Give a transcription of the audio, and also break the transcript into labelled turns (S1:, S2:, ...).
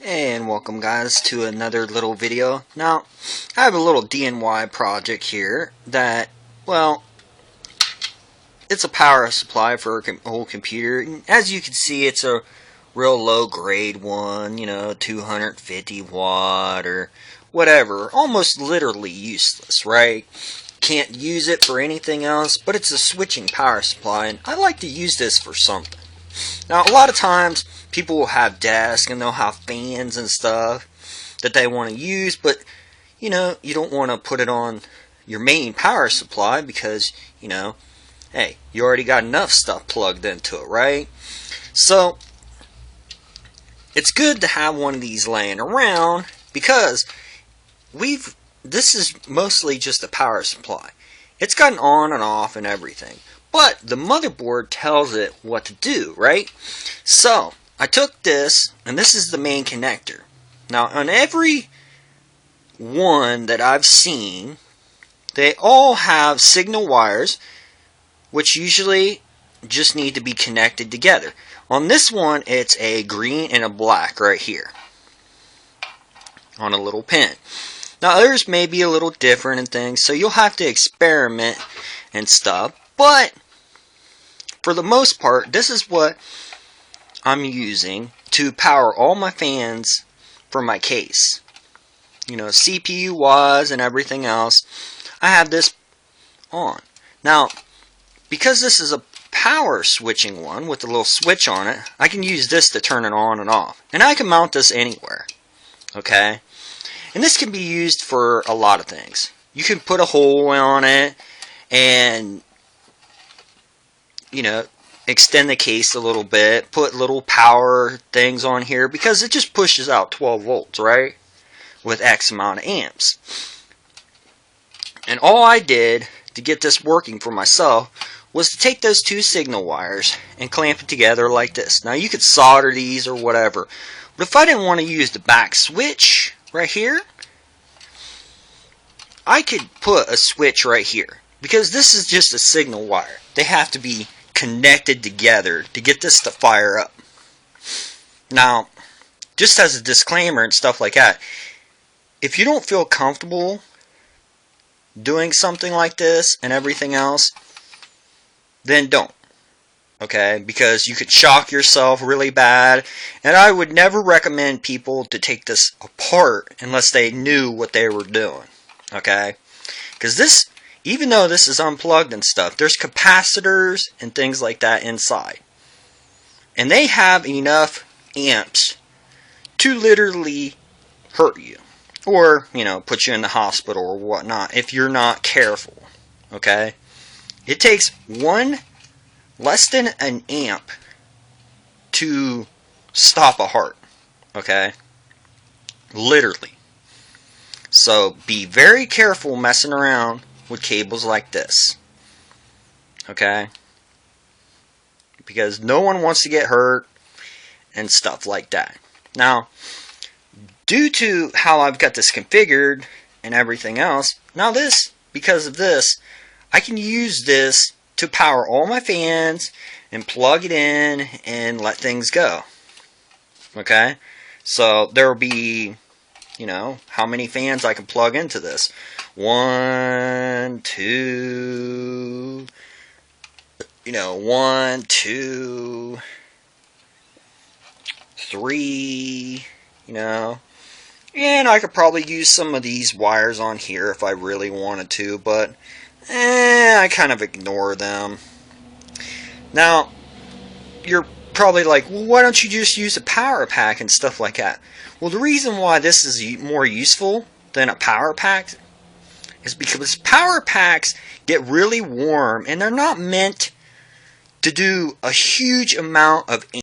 S1: And welcome guys to another little video. Now, I have a little DIY project here that, well, it's a power supply for a whole computer. And as you can see, it's a real low grade one, 250 watt or whatever. Almost literally useless, right? Can't use it for anything else, but it's a switching power supply, and I like to use this for something. Now, a lot of times, people will have desks and they'll have fans and stuff that they want to use, but, you don't want to put it on your main power supply because, hey, you already got enough stuff plugged into it, right? So, it's good to have one of these laying around because this is mostly just a power supply. It's got an on and off and everything. But the motherboard tells it what to do, right? So, I took this, and this is the main connector. Now, on every one that I've seen, they all have signal wires, which usually just need to be connected together. On this one, it's a green and a black right here on a little pin. Now, others may be a little different and things, so you'll have to experiment and stuff. But for the most part, this is what I'm using to power all my fans for my case. CPU wise and everything else, I have this on. Now, because this is a power switching one with a little switch on it, I can use this to turn it on and off. And I can mount this anywhere. Okay? And this can be used for a lot of things. You can put a hole on it and extend the case a little bit, put little power things on here because it just pushes out 12 volts, right? With X amount of amps. And all I did to get this working for myself was to take those two signal wires and clamp it together like this. Now you could solder these or whatever, but if I didn't want to use the back switch right here, I could put a switch right here because this is just a signal wire. They have to be connected together to get this to fire up. Now, just as a disclaimer and stuff like that, if you don't feel comfortable doing something like this and everything else, then don't. Okay? Because you could shock yourself really bad. And I would never recommend people to take this apart unless they knew what they were doing. Okay? Because this, even though this is unplugged and stuff, there's capacitors and things like that inside. And they have enough amps to literally hurt you. Or, put you in the hospital or whatnot if you're not careful. Okay? It takes less than an amp to stop a heart. Okay? Literally. So, be very careful messing around with cables like this. Okay? Because no one wants to get hurt and stuff like that. Now, due to how I've got this configured and everything else, now because of this, I can use this to power all my fans and plug it in and let things go. Okay? So, there will be, how many fans I can plug into this. 1, 2, 1, 2, 3, and I could probably use some of these wires on here if I really wanted to, but I kind of ignore them. Now, you're probably like, well, why don't you just use a power pack and stuff like that? Well, the reason why this is more useful than a power pack is because power packs get really warm and they're not meant to do a huge amount of